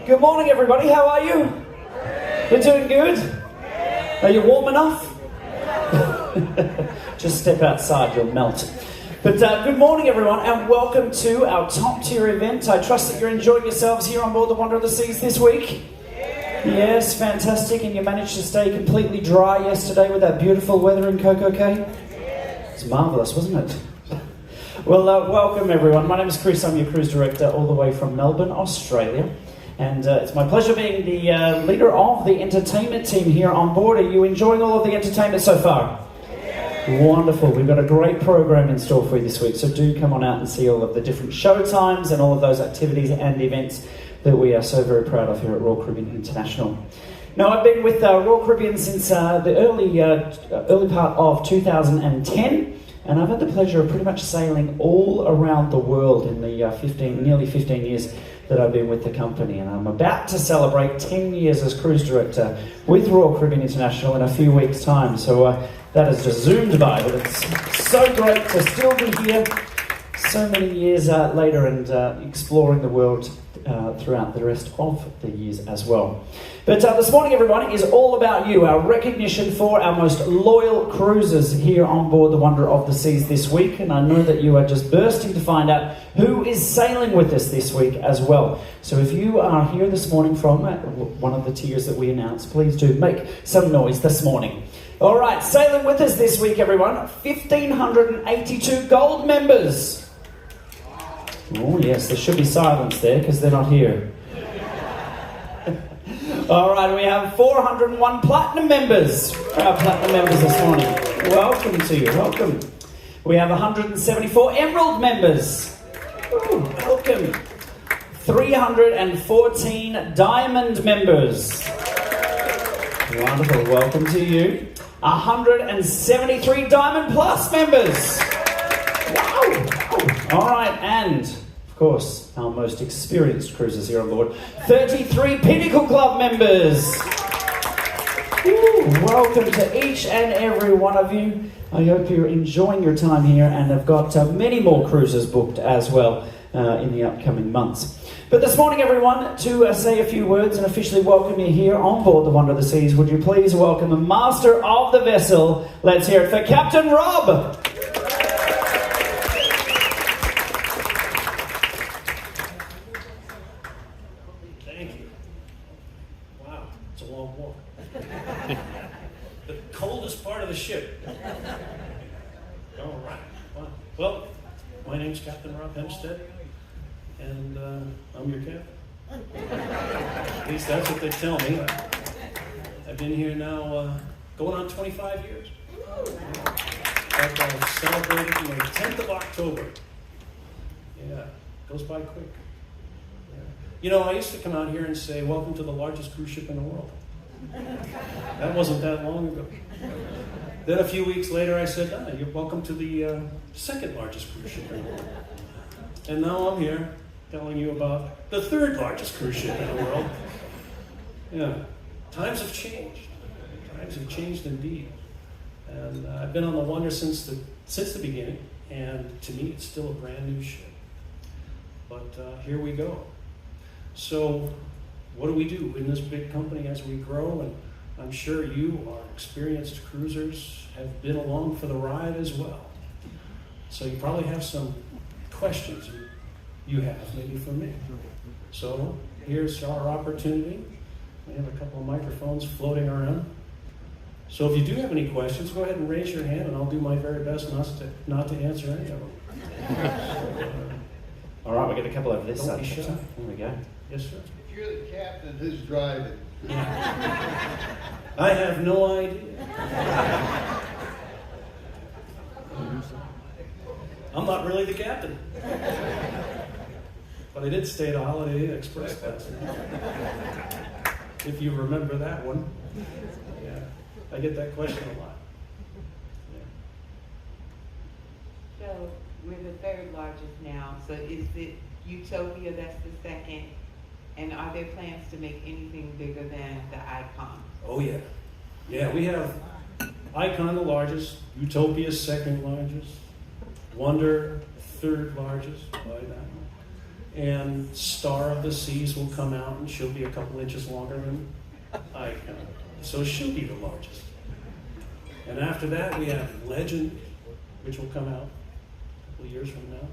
Good morning, everybody. How are you? We're doing good? Are you warm enough? Just step outside, you'll melt. But good morning, everyone, and welcome to our top-tier event. I trust that you're enjoying yourselves here on board the Wonder of the Seas this week. Yes, fantastic. And you managed to stay completely dry yesterday with that beautiful weather in Coco Cay? It's marvellous, wasn't it? Well, welcome, everyone. My name is Chris. I'm your cruise director all the way from Melbourne, Australia. And it's my pleasure being the leader of the entertainment team here on board. Are you enjoying all of the entertainment so far? Wonderful. We've got a great program in store for you this week, so do come on out and see all of the different show times and all of those activities and events that we are so very proud of here at Royal Caribbean International. Now, I've been with Royal Caribbean since the early part of 2010, and I've had the pleasure of pretty much sailing all around the world in the nearly 15 years that I've been with the company, and I'm about to celebrate 10 years as cruise director with Royal Caribbean International in a few weeks' time. So that has just zoomed by, but it's so great to still be here so many years later and exploring the world throughout the rest of the years as well. But this morning, everyone, is all about you, our recognition for our most loyal cruisers here on board the Wonder of the Seas this week. And I know that you are just bursting to find out who is sailing with us this week as well. So if you are here this morning from one of the tiers that we announced, please do make some noise this morning. All right, sailing with us this week, everyone, 1,582 gold members. Oh, yes, there should be silence there because they're not here. All right, we have 401 platinum members. Our platinum members this morning. Welcome to you, welcome. We have 174 emerald members. Ooh, welcome. 314 diamond members. Wonderful, welcome to you. 173 diamond plus members. Wow. All right, and of course, our most experienced cruisers here on board, 33 Pinnacle Club members. Ooh, welcome to each and every one of you. I hope you're enjoying your time here and have got many more cruises booked as well in the upcoming months. But this morning, everyone, to say a few words and officially welcome you here on board the Wonder of the Seas, would you please welcome the master of the vessel. Let's hear it for Captain Rob. The coldest part of the ship. All right. Well, my name's Captain Rob Hempstead, and I'm your captain. At least that's what they tell me. I've been here now going on 25 years. In fact, I've celebrated my 10th of October. Yeah, goes by quick. Yeah. You know, I used to come out here and say, welcome to the largest cruise ship in the world. That wasn't that long ago. Then a few weeks later I said, you're welcome to the second largest cruise ship in the world. And now I'm here telling you about the third largest cruise ship in the world. Yeah, times have changed. Times have changed indeed. And I've been on the Wonder since the beginning, and to me it's still a brand new ship. But here we go. So what do we do in this big company as we grow? And I'm sure you, our experienced cruisers, have been along for the ride as well. So you probably have some questions you have, maybe for me. So here's our opportunity. We have a couple of microphones floating around. So if you do have any questions, go ahead and raise your hand, and I'll do my very best not to answer any of them. All right, we get a couple over this side. There we go. Yes, sir. If you're the captain, who's driving? I have no idea. I'm not really the captain. But I did stay at a Holiday Inn Express class. If you remember that one. Yeah, I get that question a lot. Yeah. So we're the third largest now. So is it Utopia that's the second? And are there plans to make anything bigger than the Icon? Oh yeah. Yeah, we have Icon the largest, Utopia second largest, Wonder third largest by that one. And Star of the Seas will come out, and she'll be a couple inches longer than Icon. So she'll be the largest. And after that, we have Legend, which will come out a couple years from now.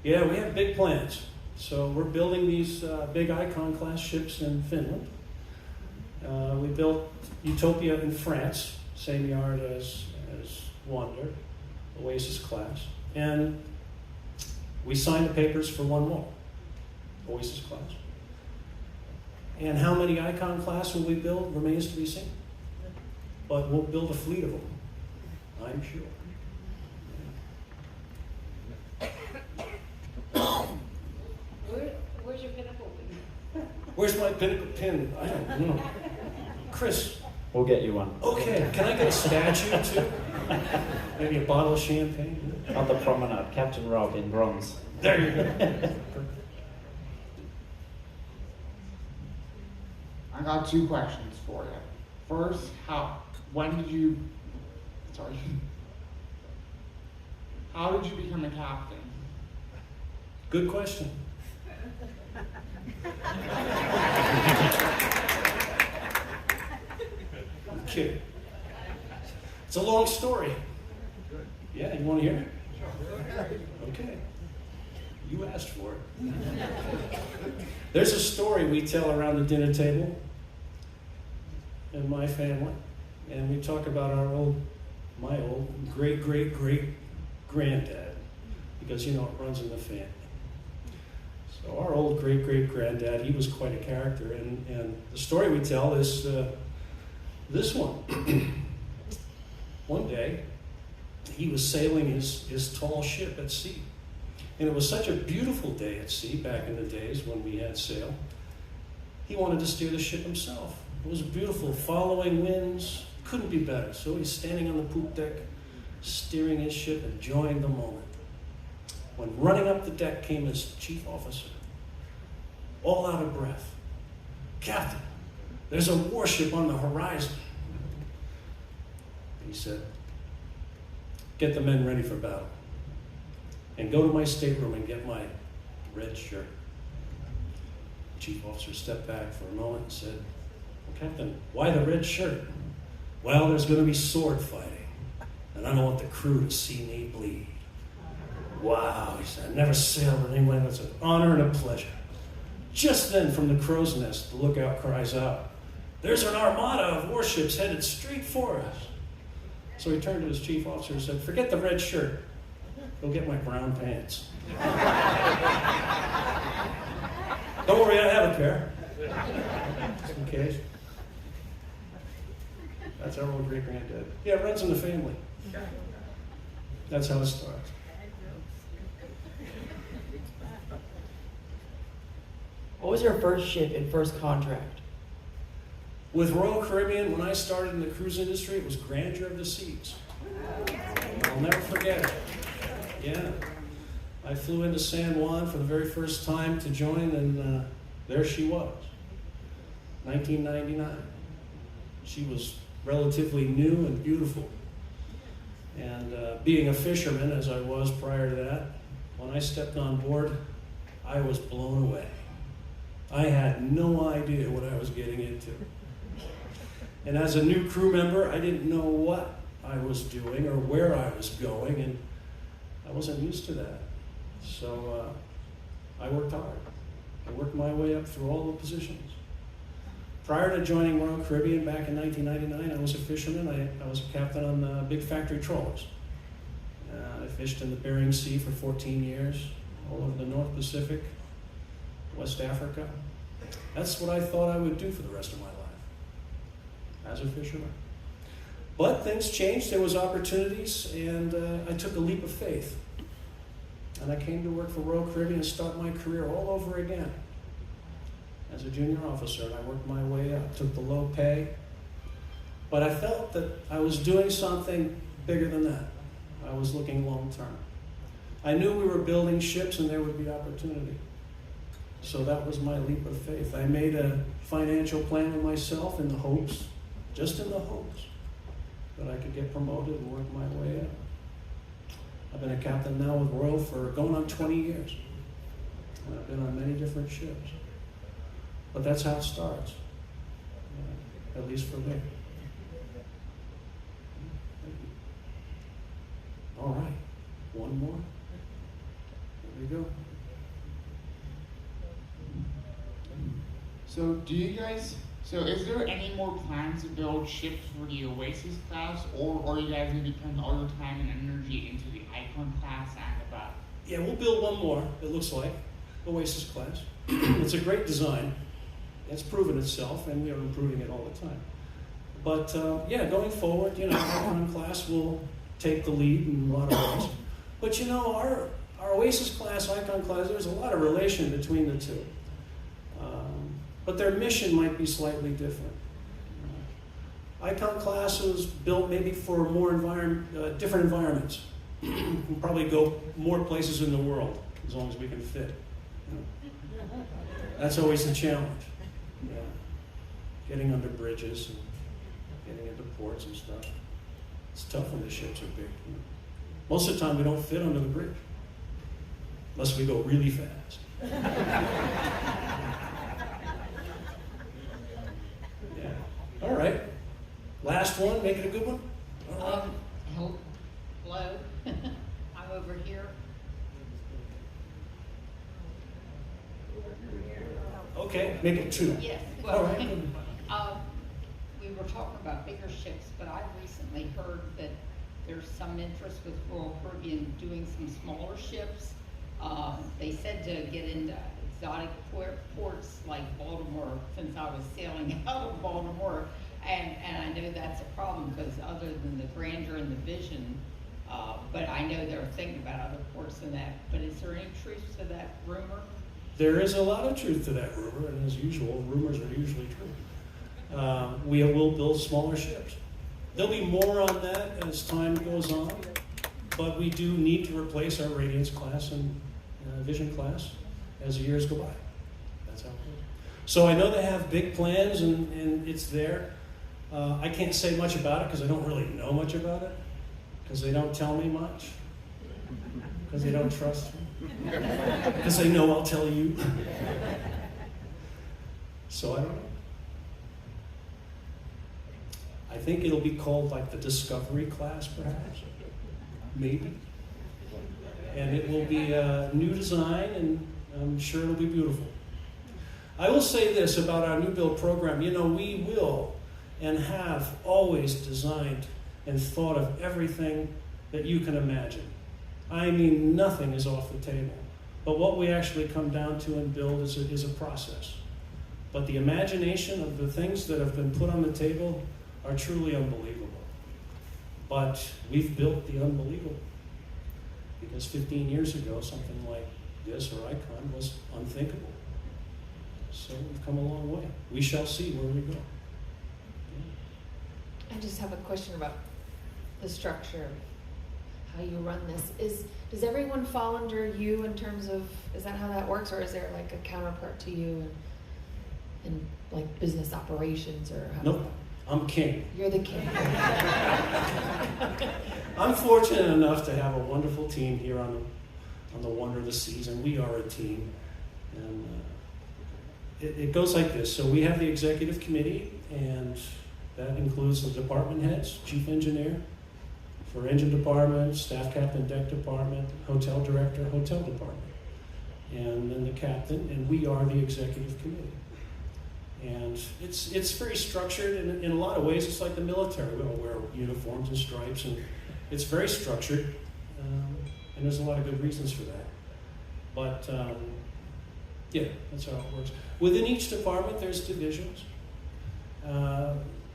Yeah, we have big plans. So we're building these big Icon class ships in Finland. We built Utopia in France, same yard as Wonder, Oasis class. And we signed the papers for one more, Oasis class. And how many Icon class will we build remains to be seen. But we'll build a fleet of them, I'm sure. Where's your pinnacle? Where's my pinnacle pin? I don't know. Chris. We'll get you one. Okay, can I get a statue too? Maybe a bottle of champagne? On the promenade, Captain Rob in bronze. There you go. I got two questions for you. First, how did you become a captain? Good question. I'm kidding. It's a long story. Yeah, you want to hear it? Okay. You asked for it. There's a story we tell around the dinner table in my family, and we talk about my old great-great-great-granddad, because, you know, it runs in the family. So our old great-great-granddad, he was quite a character, and the story we tell is this one. One day, he was sailing his tall ship at sea. And it was such a beautiful day at sea back in the days when we had sail. He wanted to steer the ship himself. It was beautiful, following winds, couldn't be better. So he's standing on the poop deck, steering his ship, enjoying the moment. When running up the deck came his chief officer, all out of breath. "Captain, there's a warship on the horizon." He said, "Get the men ready for battle. And go to my stateroom and get my red shirt." The chief officer stepped back for a moment and said, "Well, Captain, why the red shirt?" "Well, there's going to be sword fighting, and I don't want the crew to see me bleed." "Wow," he said, "I never sailed with anyone. It's an honor and a pleasure." Just then, from the crow's nest, the lookout cries out, "There's an armada of warships headed straight for us." So he turned to his chief officer and said, "Forget the red shirt. Go get my brown pants." "Don't worry, I have a pair. Just in case." That's our old great-granddad. Yeah, it runs in the family. That's how it starts. What was your first ship and first contract? With Royal Caribbean, when I started in the cruise industry, it was Grandeur of the Seas. I'll never forget it. Yeah. I flew into San Juan for the very first time to join, and there she was, 1999. She was relatively new and beautiful. And being a fisherman, as I was prior to that, when I stepped on board, I was blown away. I had no idea what I was getting into. And as a new crew member, I didn't know what I was doing or where I was going, and I wasn't used to that. So I worked hard. I worked my way up through all the positions. Prior to joining Royal Caribbean back in 1999, I was a fisherman. I was a captain on big factory trawlers. I fished in the Bering Sea for 14 years, all over the North Pacific, West Africa. That's what I thought I would do for the rest of my life, as a fisherman. But things changed, there was opportunities, and I took a leap of faith. And I came to work for Royal Caribbean and start my career all over again as a junior officer, and I worked my way up, took the low pay. But I felt that I was doing something bigger than that. I was looking long term. I knew we were building ships and there would be opportunity. So that was my leap of faith. I made a financial plan with myself in the hopes, just in the hopes, that I could get promoted and work my way up. I've been a captain now with Royal for going on 20 years. And I've been on many different ships. But that's how it starts, at least for me. All right, one more. There we go. So is there any more plans to build ships for the Oasis class, or are you guys going to be putting all your time and energy into the Icon class and above? Yeah, we'll build one more, it looks like, Oasis class. It's a great design. It's proven itself, and we are improving it all the time. But yeah, going forward, Icon class will take the lead in a lot of ways. But our Oasis class, Icon class, there's a lot of relation between the two. But their mission might be slightly different. Icon class was built maybe for more different environments. We'll probably go more places in the world as long as we can fit. That's always the challenge. Getting under bridges and getting into ports and stuff. It's tough when the ships are big. Most of the time we don't fit under the bridge. Unless we go really fast. Yeah. All right. Last one, make it a good one. All right. Hello. I'm over here. Okay, make it two. Yes. All Well, right. we were talking about bigger ships, but I've recently heard that there's some interest with Royal Caribbean doing some smaller ships. They said to get into exotic ports like Baltimore, since I was sailing out of Baltimore, and I know that's a problem because other than the grandeur and the vision, but I know they're thinking about other ports than that. But is there any truth to that rumor? There is a lot of truth to that rumor, and as usual, rumors are usually true. We will build smaller ships. There'll be more on that as time goes on, but we do need to replace our Radiance class and Vision class as the years go by. That's how it goes. So I know they have big plans, and it's there. I can't say much about it because I don't really know much about it, because they don't tell me much, because they don't trust me. Because they know I'll tell you. So I don't know. I think it'll be called like the Discovery class, perhaps. Maybe. And it will be a new design, and I'm sure it'll be beautiful. I will say this about our new build program. We will and have always designed and thought of everything that you can imagine. I mean, nothing is off the table. But what we actually come down to and build is a process. But the imagination of the things that have been put on the table are truly unbelievable. But we've built the unbelievable. Because 15 years ago, something like this or Icon was unthinkable. So we've come a long way. We shall see where we go. I just have a question about the structure of how you run this. Does everyone fall under you in terms of, is that how that works, or is there like a counterpart to you in like business operations, or how? Nope, I'm king. You're the king. I'm fortunate enough to have a wonderful team here on the Wonder of the Seas, and we are a team. And it goes like this. So we have the executive committee, and that includes the department heads, chief engineer for engine department, staff captain, deck department, hotel director, hotel department, and then the captain, and we are the executive committee. And it's very structured in a lot of ways. It's like the military. We all wear uniforms and stripes, and it's very structured, and there's a lot of good reasons for that. But yeah, that's how it works. Within each department, there's divisions.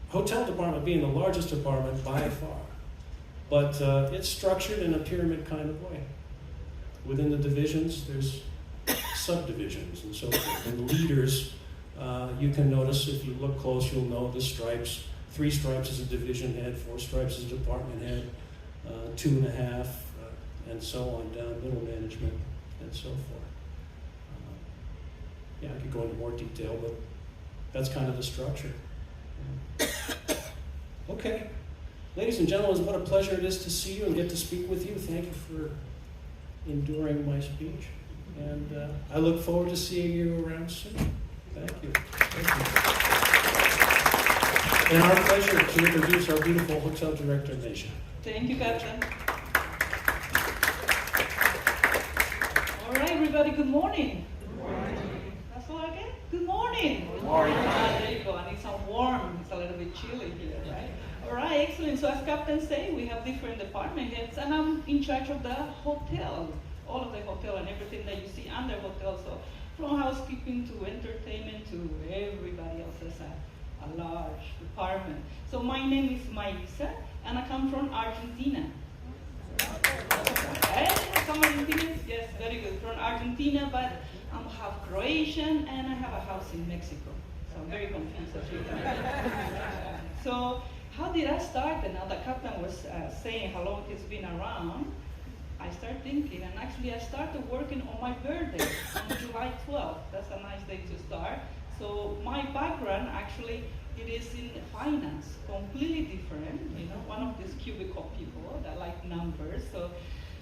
Hotel department being the largest department by far, but it's structured in a pyramid kind of way. Within the divisions, there's subdivisions and so forth, and leaders. You can notice, if you look close, you'll know the stripes. 3 stripes is a division head, 4 stripes is a department head, 2.5, and so on down, middle management, and so forth. Yeah, I could go into more detail, but that's kind of the structure. Okay. Ladies and gentlemen, what a pleasure it is to see you and get to speak with you. Thank you for enduring my speech. And I look forward to seeing you around soon. Thank you. Thank you. And our pleasure to introduce our beautiful hotel director, Neja. Thank you, Captain. All right, everybody, good morning. Good morning. That's all I get? Good morning. Good morning. There you go. I need some warm. It's a little bit chilly here, right? All right, excellent. So as Captain said, we have different department heads, and I'm in charge of the hotel, all of the hotel and everything that you see under hotel. So from housekeeping to entertainment to everybody else is a large department. So my name is Maisa, and I come from Argentina. Okay, some Argentinians? Yes, very good. From Argentina, but I'm half Croatian, and I have a house in Mexico. So I'm very confused as you can. So how did I start? And now the captain was saying how long it's been around. I started thinking, and actually I started working on my birthday on July 12th. That's a nice day to start. So my background actually, it is in finance, completely different. You know, one of these cubicle people that like numbers. So,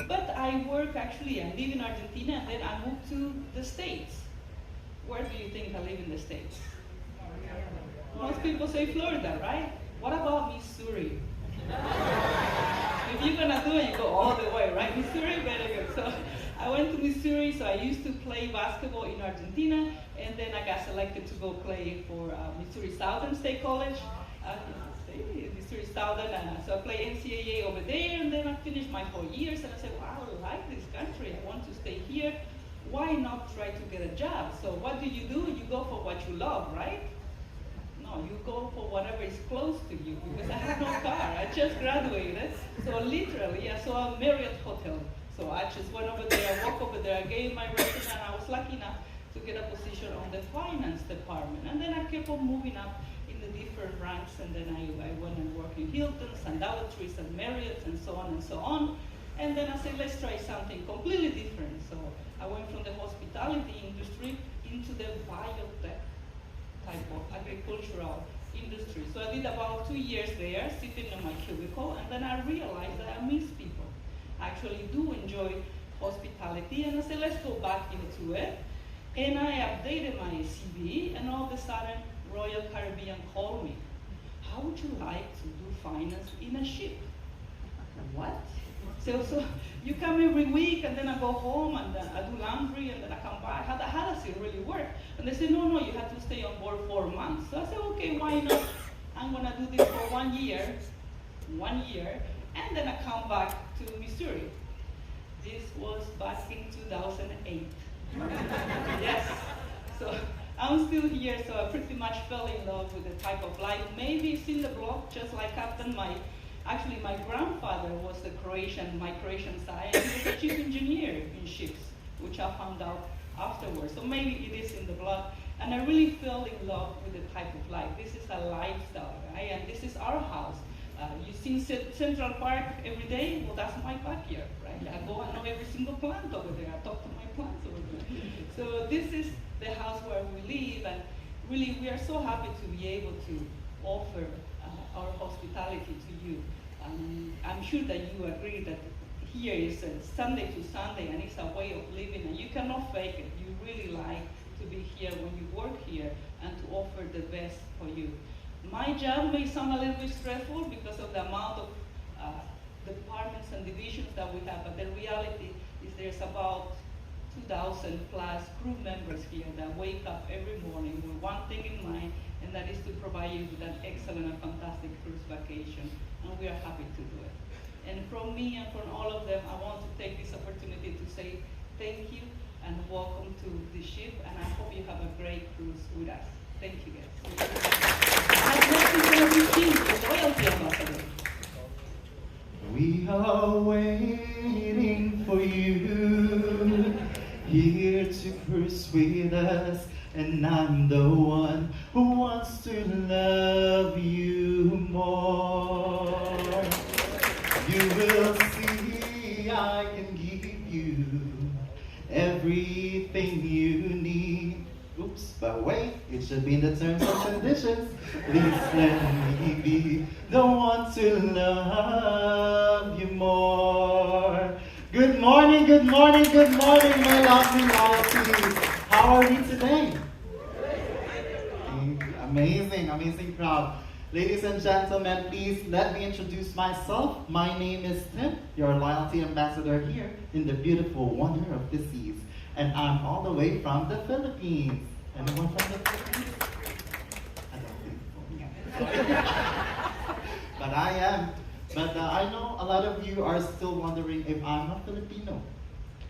but I work actually, I live in Argentina, and then I moved to the States. Where do you think I live in the States? Most people say Florida, right? What about Missouri? If you're gonna do it, you go all the way, right? Missouri, very good. So I went to Missouri, so I used to play basketball in Argentina, and then I got selected to go play for Missouri Southern State College. Missouri Southern, so I played NCAA over there, and then I finished my 4 years, and I said, wow, I like this country, I want to stay here. Why not try to get a job? So what do? You go for what you love, right? No, you go for whatever is close to you, because I have no car. I just graduated, so literally I saw a Marriott hotel. So I just went over there, I walked over there, I gave my resume, and I was lucky enough to get a position on the finance department. And then I kept on moving up in the different ranks, and then I went and worked in Hilton's and Dollartrees and Marriott's and so on and so on. And then I said, let's try something completely different. So I went from the hospitality industry into the biotech type of agricultural industry. So I did about 2 years there, sitting in my cubicle, and then I realized that I miss people. I actually do enjoy hospitality, and I said, let's go back into it. And I updated my CV, and all of a sudden, Royal Caribbean called me. How would you like to do finance in a ship? What? So you come every week, and then I go home, and I do laundry, and then I come back. How does it really work? And they said, no, you have to stay on board 4 months. So I said, okay, why not? I'm gonna do this for 1 year, and then I come back to Missouri. This was back in 2008. Yes. So I'm still here, so I pretty much fell in love with the type of life. Maybe it's in the block, just like Captain. Actually, my grandfather was my Croatian side, and he was a chief engineer in ships, which I found out afterwards. So maybe it is in the blood. And I really fell in love with the type of life. This is a lifestyle, right? And this is our house. You see Central Park every day? Well, that's my backyard, right? I go and know every single plant over there. I talk to my plants over there. So this is the house where we live, and really we are so happy to be able to offer our hospitality to you. I'm sure that you agree that here is Sunday to Sunday, and it's a way of living, and you cannot fake it. You really like to be here when you work here and to offer the best for you. My job may sound a little bit stressful because of the amount of departments and divisions that we have, but the reality is there's about 2,000 plus crew members here that wake up every morning with one thing in mind, and that is to provide you with an excellent and fantastic cruise vacation, and we are happy to do it. And from me and from all of them, I want to take this opportunity to say thank you and welcome to the ship, and I hope you have a great cruise with us. Thank you, guys. Loyalty ambassador. We are waiting for you here to cruise with us, and I'm the one who wants to love you more. You will see I can give you everything you need. Oops, but wait, it should be in the terms and conditions. Please let me be the one to love you more. Good morning, good morning, good morning, my lovely loyalties. How are we today? Amazing, amazing crowd. Ladies and gentlemen, please let me introduce myself. My name is Tim, your loyalty ambassador here in the beautiful wonder of the seas. And I'm all the way from the Philippines. Anyone from the Philippines? I don't think so. But I am. But I know a lot of you are still wondering if I'm a Filipino.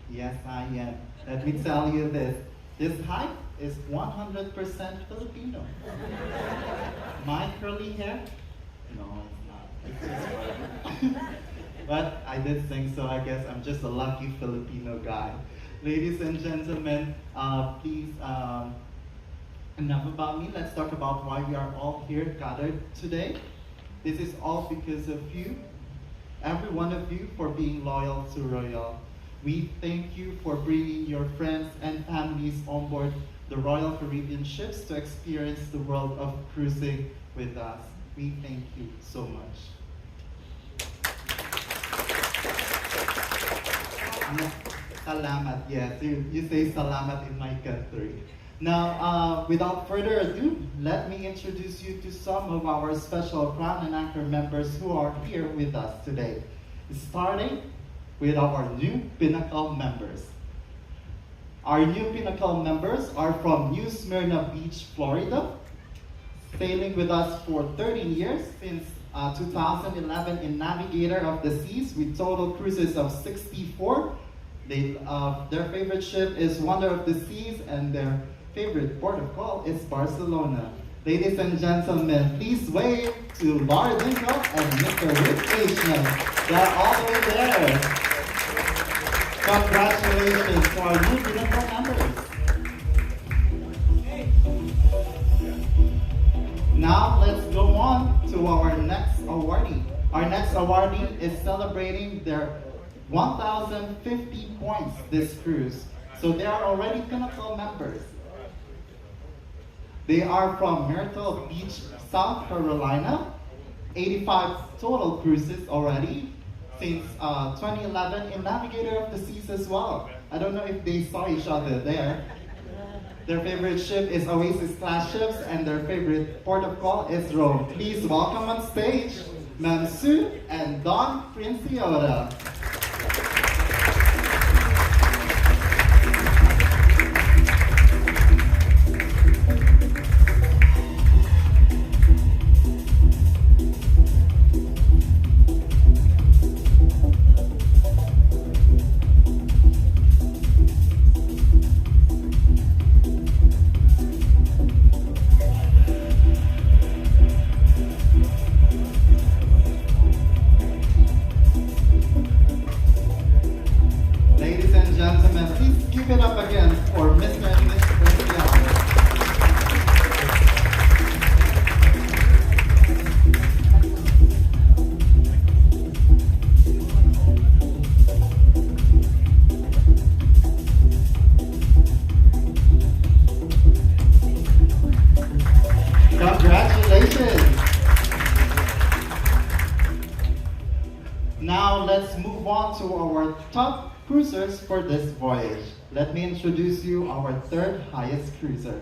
Yes, I am. Let me tell you this. This height is 100% Filipino. My curly hair? No, it's not. It's just white. But I did sing, so I guess I'm just a lucky Filipino guy. Ladies and gentlemen, please, enough about me. Let's talk about why we are all here gathered today. This is all because of you, every one of you, for being loyal to Royal. We thank you for bringing your friends and families on board the Royal Caribbean ships to experience the world of cruising with us. We thank you so much. Salamat, yes, you say salamat in my country. Now, without further ado, let me introduce you to some of our special Crown and Anchor members who are here with us today. Starting with our new Pinnacle members. Our new Pinnacle members are from New Smyrna Beach, Florida, sailing with us for 13 years since 2011 in Navigator of the Seas with total cruises of 64. Their favorite ship is Wonder of the Seas, and their favorite port of call is Barcelona. Ladies and gentlemen, please wave to Laura Dinko and Mr. Rick Ashman. They're all the way there. Congratulations to our new Pinnacle members. Now let's go on to our next awardee. Our next awardee is celebrating their 1,050 points this cruise. So they are already Pinnacle members. They are from Myrtle Beach, South Carolina. 85 total cruises already since 2011 in Navigator of the Seas as well. I don't know if they saw each other there. Their favorite ship is Oasis class ships, and their favorite port of call is Rome. Please welcome on stage Ma'am Sue and Don Princiota. Congratulations! Now let's move on to our top cruisers for this voyage. Let me introduce you our third highest cruiser.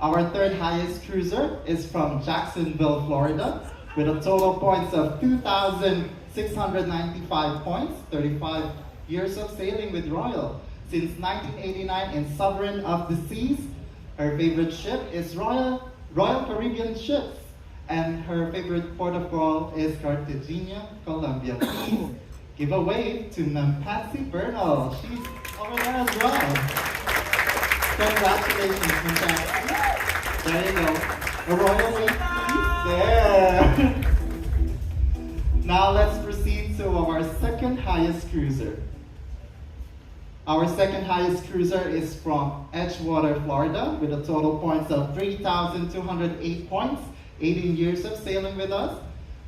Our third highest cruiser is from Jacksonville, Florida, with a total points of 2,695 points, 35 years of sailing with Royal. Since 1989 in Sovereign of the Seas, her favorite ship is Royal Caribbean ships, and her favorite port of call is Cartagena, Colombia. Please give a wave to Ma'am Patsy Bernal. She's over there as well. Congratulations, Ma'am Patsy. There you go. A royal wave, please. There. Now let's proceed to our second highest cruiser. Our second highest cruiser is from Edgewater, Florida, with a total points of 3,208 points, 18 years of sailing with us,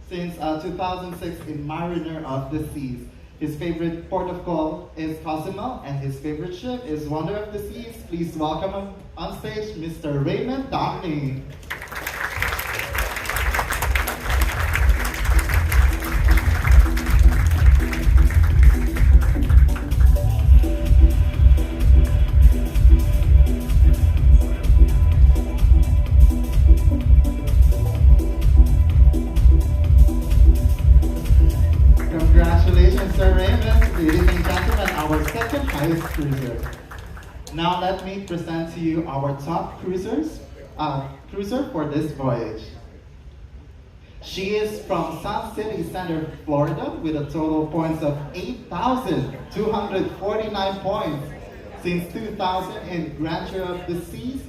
since 2006 in Mariner of the Seas. His favorite port of call is Cozumel, and his favorite ship is Wonder of the Seas. Please welcome him on stage, Mr. Raymond Downey. Now let me present to you our top cruiser for this voyage. She is from Sun City Center, Florida, with a total points of 8,249 points. Since 2000 in Grandeur of the Seas,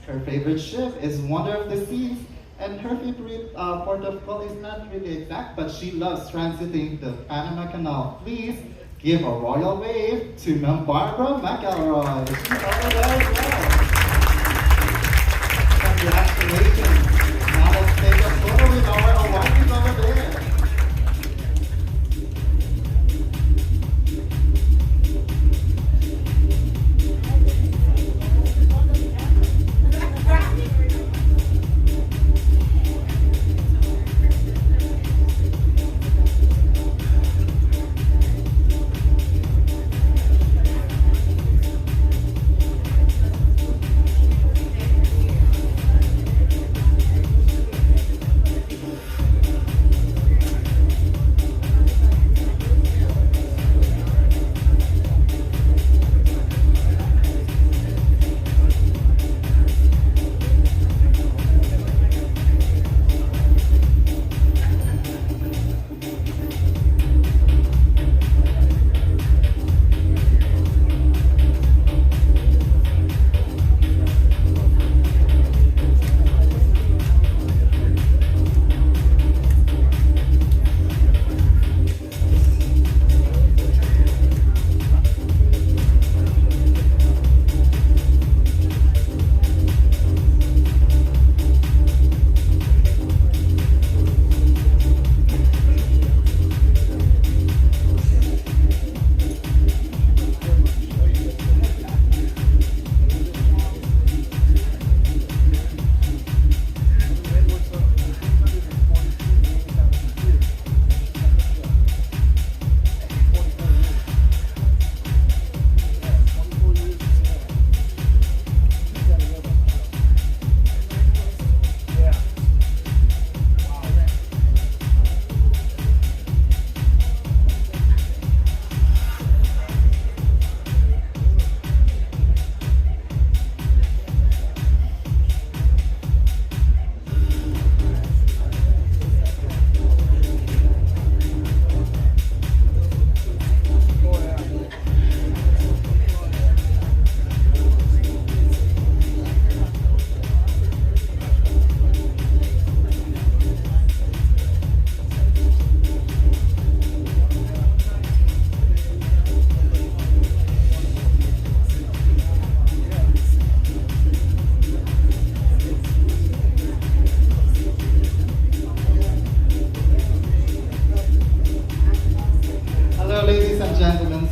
her favorite ship is Wonder of the Seas, and her favorite port of call is not really exact, but she loves transiting the Panama Canal. Please give a royal wave to Ma'am Barbara McElroy. She's over there as well. Congratulations. Now let's take a photo with our awardees over there.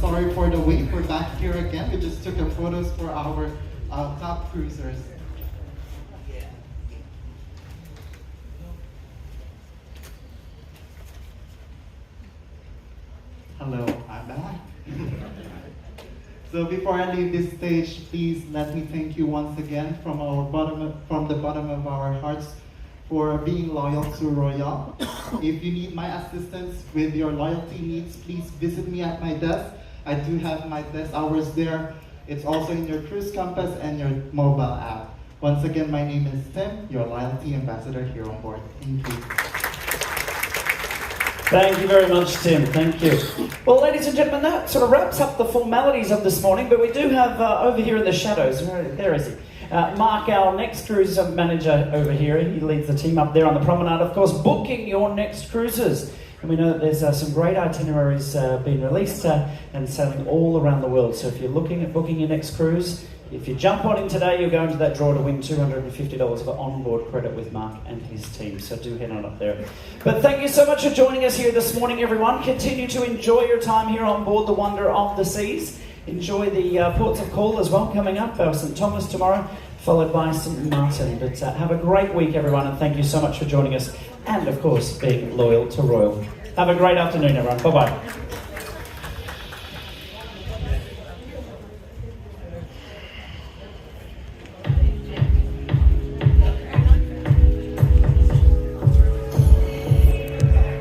Sorry for the wait. We're back here again. We just took photos for our top cruisers. Hello, I'm back. So before I leave this stage, please let me thank you once again from the bottom of our hearts for being loyal to Royal. If you need my assistance with your loyalty needs, please visit me at my desk. I do have my desk hours there. It's also in your cruise compass and your mobile app. Once again, my name is Tim, your loyalty ambassador here on board. Thank you. Thank you very much, Tim. Thank you. Well, ladies and gentlemen, that sort of wraps up the formalities of this morning, but we do have over here in the shadows, there is he, Mark, our next cruise manager over here. He leads the team up there on the promenade, of course, booking your next cruises. And we know that there's some great itineraries being released and sailing all around the world. So if you're looking at booking your next cruise, if you jump on in today, you'll go into that draw to win $250 of onboard credit with Mark and his team. So do head on up there. But thank you so much for joining us here this morning, everyone. Continue to enjoy your time here on board the Wonder of the Seas. Enjoy the ports of call as well coming up. St. Thomas tomorrow, followed by St. Martin. But have a great week, everyone, and thank you so much for joining us. And, of course, being loyal to Royal. Have a great afternoon, everyone. Bye-bye.